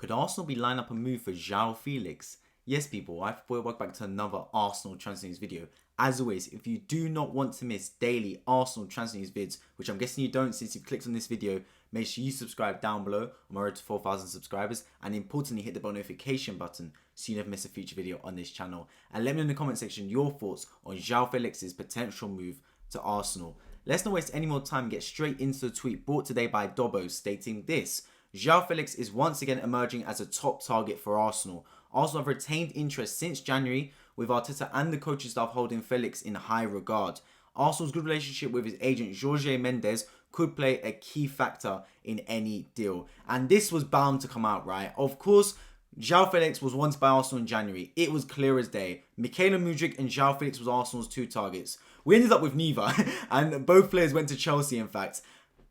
Could Arsenal be lining up a move for Joao Felix? Yes, people, welcome back to another Arsenal transfer news video. As always, if you do not want to miss daily Arsenal transfer news vids, which I'm guessing you don't since you've clicked on this video, make sure you subscribe down below. I'm already to 4,000 subscribers, and importantly, hit the bell notification button so you never miss a future video on this channel. And let me know in the comment section your thoughts on Joao Felix's potential move to Arsenal. Let's not waste any more time and get straight into the tweet brought today by Dobbo stating this: Joao Felix is once again emerging as a top target for Arsenal. Arsenal have retained interest since January, with Arteta and the coaching staff holding Felix in high regard. Arsenal's good relationship with his agent Jorge Mendes could play a key factor in any deal. And this was bound to come out, right? Of course, Joao Felix was wanted by Arsenal in January. It was clear as day. Mykhailo Mudryk and Joao Felix was Arsenal's two targets. We ended up with neither, and both players went to Chelsea, in fact.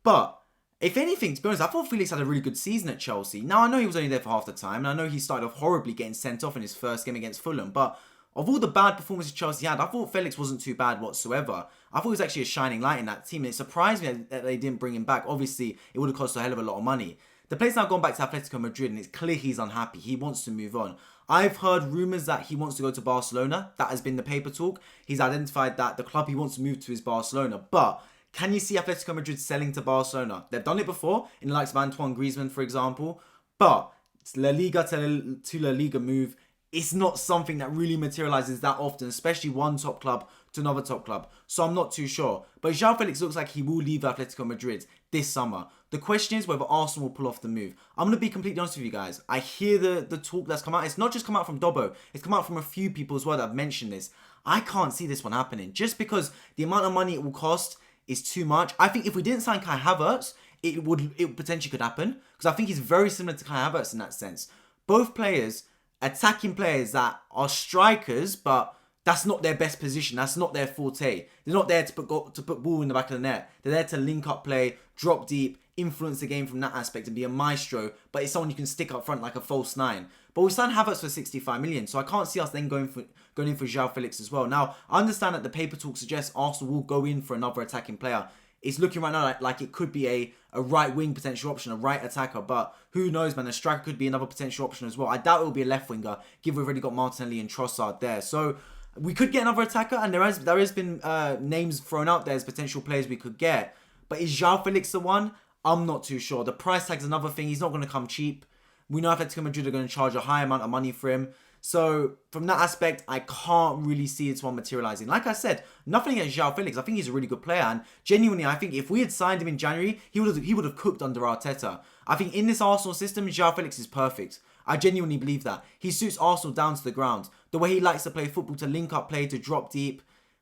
But if anything, to be honest, I thought Felix had a really good season at Chelsea. Now, I know he was only there for half the time, and I know he started off horribly getting sent off in his first game against Fulham, but of all the bad performances Chelsea had, I thought Felix wasn't too bad whatsoever. I thought he was actually a shining light in that team, and it surprised me that they didn't bring him back. Obviously, it would have cost a hell of a lot of money. The player's now gone back to Atletico Madrid, and it's clear he's unhappy. He wants to move on. I've heard rumours that he wants to go to Barcelona. That has been the paper talk. He's identified that the club he wants to move to is Barcelona, but can you see Atletico Madrid selling to Barcelona? They've done it before, in the likes of Antoine Griezmann, for example. But it's La Liga to La Liga move. It's not something that really materialises that often, especially one top club to another top club. So I'm not too sure. But Joao Felix looks like he will leave Atletico Madrid this summer. The question is whether Arsenal will pull off the move. I'm going to be completely honest with you guys. I hear the talk that's come out. It's not just come out from Dobbo. It's come out from a few people as well that have mentioned this. I can't see this one happening. Just because the amount of money it will cost is too much. I think if we didn't sign Kai Havertz, it potentially could happen, because I think he's very similar to Kai Havertz in that sense. Both players, attacking players that are strikers, but that's not their best position. That's not their forte. They're not there to put ball in the back of the net. They're there to link up play, drop deep, influence the game from that aspect and be a maestro, but it's someone you can stick up front like a false nine. But we signed Havertz for 65 million, so I can't see us then going in for Joao Felix as well. Now, I understand that the paper talk suggests Arsenal will go in for another attacking player. It's looking right now like it could be a right wing potential option, a right attacker, but who knows, man. A striker could be another potential option as well. I doubt it will be a left winger, given we've already got Martinelli and Trossard there. So we could get another attacker, and there has been names thrown out there as potential players we could get. But is Joao Felix the one? I'm not too sure. The price tag's another thing. He's not going to come cheap. We know Atletico Madrid are going to charge a high amount of money for him. So from that aspect, I can't really see this one materializing. Like I said, nothing against Joao Felix. I think he's a really good player, and genuinely, I think if we had signed him in January, he would have cooked under Arteta. I think in this Arsenal system, Joao Felix is perfect. I genuinely believe that. He suits Arsenal down to the ground. The way he likes to play football, to link up play, to drop deep.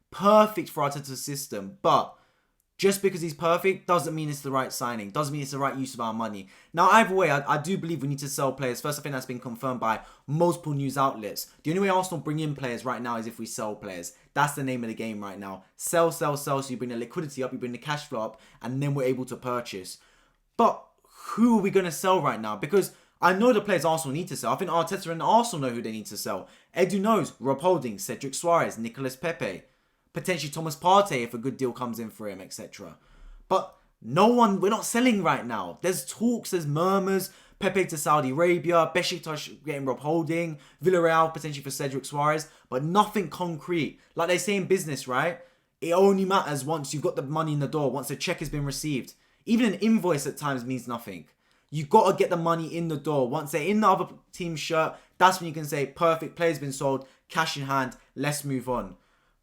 Perfect for Arteta's system. But just because he's perfect doesn't mean it's the right signing. Doesn't mean it's the right use of our money. Now, either way, I do believe we need to sell players. First, I think that's been confirmed by multiple news outlets. The only way Arsenal bring in players right now is if we sell players. That's the name of the game right now. Sell, sell, sell. So you bring the liquidity up, you bring the cash flow up, and then we're able to purchase. But who are we going to sell right now? Because I know the players Arsenal need to sell. I think Arteta and Arsenal know who they need to sell. Edu knows. Rob Holding, Cedric Suarez, Nicolas Pepe. Potentially Thomas Partey if a good deal comes in for him, etc. But we're not selling right now. There's talks, there's murmurs. Pepe to Saudi Arabia, Besiktas getting Rob Holding, Villarreal potentially for Cedric Suarez, but nothing concrete. Like they say in business, right? It only matters once you've got the money in the door, once the check has been received. Even an invoice at times means nothing. You got to get the money in the door. Once they're in the other team's shirt, that's when you can say, perfect, player's been sold, cash in hand, let's move on.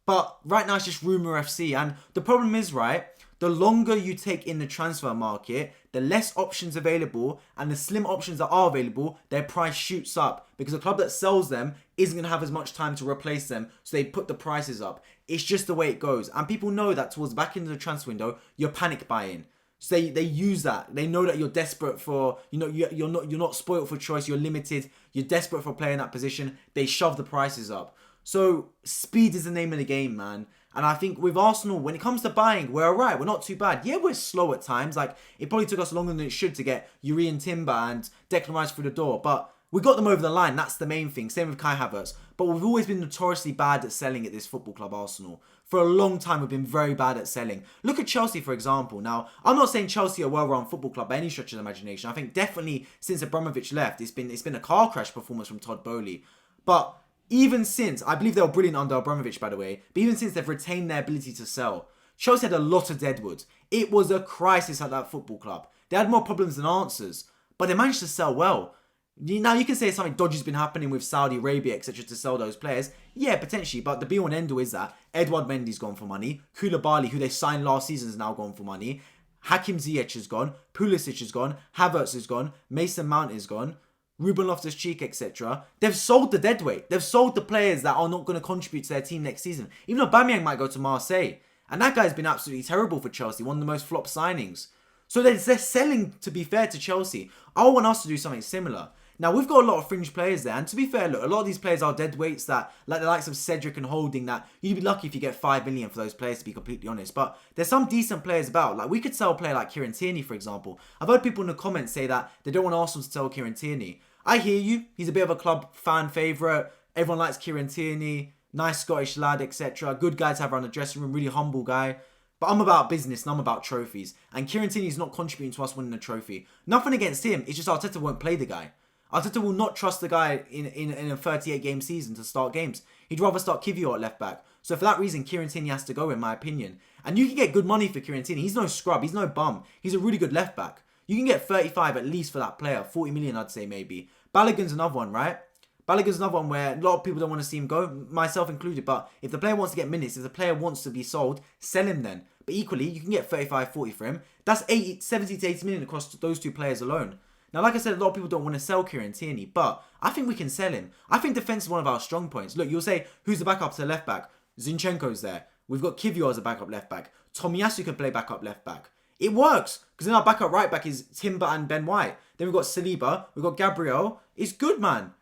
But right now it's just rumour FC, and the problem is, right, the longer you take in the transfer market, the less options available, and the slim options that are available, their price shoots up because the club that sells them isn't going to have as much time to replace them, so they put the prices up. It's just the way it goes, and people know that towards the back end of the transfer window, you're panic buying. So they use that. They know that you're desperate for, you're not spoiled for choice, you're limited, you're desperate for playing that position. They shove the prices up. So speed is the name of the game, man. And I think with Arsenal, when it comes to buying, we're alright. We're not too bad. Yeah, we're slow at times. Like, it probably took us longer than it should to get Yuri and Timber and Declan Rice through the door. But We got them over the line. That's the main thing. Same with Kai Havertz. But we've always been notoriously bad at selling at this football club, Arsenal. For a long time, we've been very bad at selling. Look at Chelsea, for example. Now, I'm not saying Chelsea are a well-run football club by any stretch of the imagination. I think definitely since Abramovich left, it's been a car crash performance from Todd Boehly. But even since, I believe they were brilliant under Abramovich, by the way, but even since they've retained their ability to sell, Chelsea had a lot of Deadwood. It was a crisis at that football club. They had more problems than answers, but they managed to sell well. Now, you can say something dodgy's been happening with Saudi Arabia, etc. to sell those players. Yeah, potentially, but the be-all and end-all is that Edouard Mendy's gone for money. Koulibaly, who they signed last season, is now gone for money. Hakim Ziyech is gone. Pulisic is gone. Havertz is gone. Mason Mount is gone. Ruben Loftus-Cheek, etc. They've sold the deadweight. They've sold the players that are not going to contribute to their team next season. Even Aubameyang might go to Marseille. And that guy's been absolutely terrible for Chelsea. One of the most flop signings. So they're selling, to be fair to Chelsea. I want us to do something similar. Now, we've got a lot of fringe players there. And to be fair, look, a lot of these players are deadweights that, like the likes of Cedric and Holding, that you'd be lucky if you get 5 million for those players, to be completely honest. But there's some decent players about. Like, we could sell a player like Kieran Tierney, for example. I've heard people in the comments say that they don't want Arsenal to sell Kieran Tierney. I hear you. He's a bit of a club fan favourite. Everyone likes Kieran Tierney. Nice Scottish lad, etc. Good guy to have around the dressing room. Really humble guy. But I'm about business and I'm about trophies. And Kieran Tierney's not contributing to us winning a trophy. Nothing against him. It's just Arteta won't play the guy. Arteta will not trust the guy in a 38-game season to start games. He'd rather start Kivior at left back. So for that reason, Kieran Tierney has to go, in my opinion. And you can get good money for Kieran Tierney. He's no scrub. He's no bum. He's a really good left back. You can get 35 at least for that player. 40 million, I'd say, maybe. Balogun's another one, right? Balogun's another one where a lot of people don't want to see him go, myself included. But if the player wants to get minutes, if the player wants to be sold, sell him then. But equally, you can get 35, 40 for him. That's 70 to 80 million across those two players alone. Now, like I said, a lot of people don't want to sell Kieran Tierney, but I think we can sell him. I think defence is one of our strong points. Look, you'll say, who's the backup to left back? Zinchenko's there. We've got Kivior as a backup left back. Tomiyasu can play backup left back. It works, because then our backup right back is Timber and Ben White. Then we've got Saliba, we've got Gabriel. It's good, man.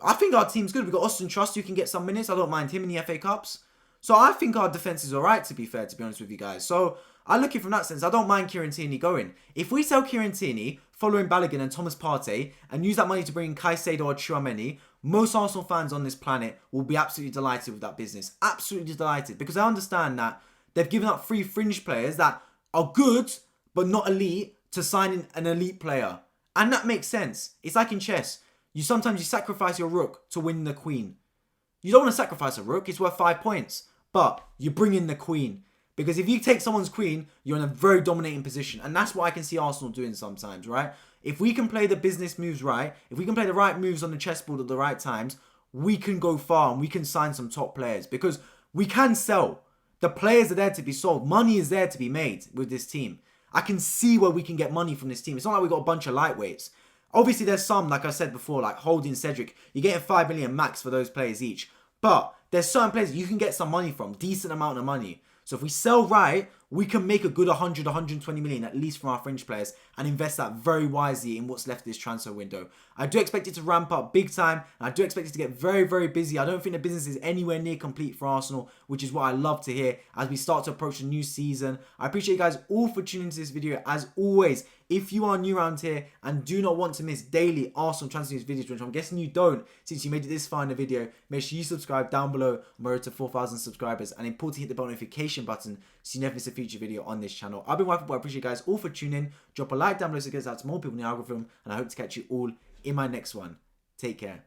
I think our team's good. We've got Austin Trust, who can get some minutes. I don't mind him in the FA Cups. So I think our defence is alright, to be fair, to be honest with you guys. So I look at it from that sense. I don't mind Kieran Tierney going. If we sell Kieran Tierney, following Balogun and Thomas Partey, and use that money to bring in Caicedo or Tchouaméni, most Arsenal fans on this planet will be absolutely delighted with that business. Absolutely delighted. Because I understand that they've given up 3 fringe players that are good, but not elite, to sign in an elite player. And that makes sense. It's like in chess. Sometimes you sacrifice your rook to win the queen. You don't want to sacrifice a rook. It's worth 5 points. But you bring in the queen. Because if you take someone's queen, you're in a very dominating position. And that's what I can see Arsenal doing sometimes, right? If we can play the business moves right, if we can play the right moves on the chessboard at the right times, we can go far and we can sign some top players. Because we can sell. The players are there to be sold. Money is there to be made with this team. I can see where we can get money from this team. It's not like we've got a bunch of lightweights. Obviously, there's some, like I said before, like Holding, Cedric. You're getting 5 million max for those players each. But there's certain players you can get some money from. Decent amount of money. So if we sell right, we can make a good 100, 120 million at least from our fringe players and invest that very wisely in what's left of this transfer window. I do expect it to ramp up big time. And I do expect it to get very, very busy. I don't think the business is anywhere near complete for Arsenal, which is what I love to hear as we start to approach the new season. I appreciate you guys all for tuning into this video. As always, if you are new around here and do not want to miss daily Arsenal transfer news videos, which I'm guessing you don't since you made it this far in the video, make sure you subscribe down below on my road to 4,000 subscribers, and importantly, hit the bell notification button so you never miss a future video on this channel. I've been Wifey, I appreciate you guys all for tuning in. Drop a like down below so it gets out to more people in the algorithm, and I hope to catch you all in my next one. Take care.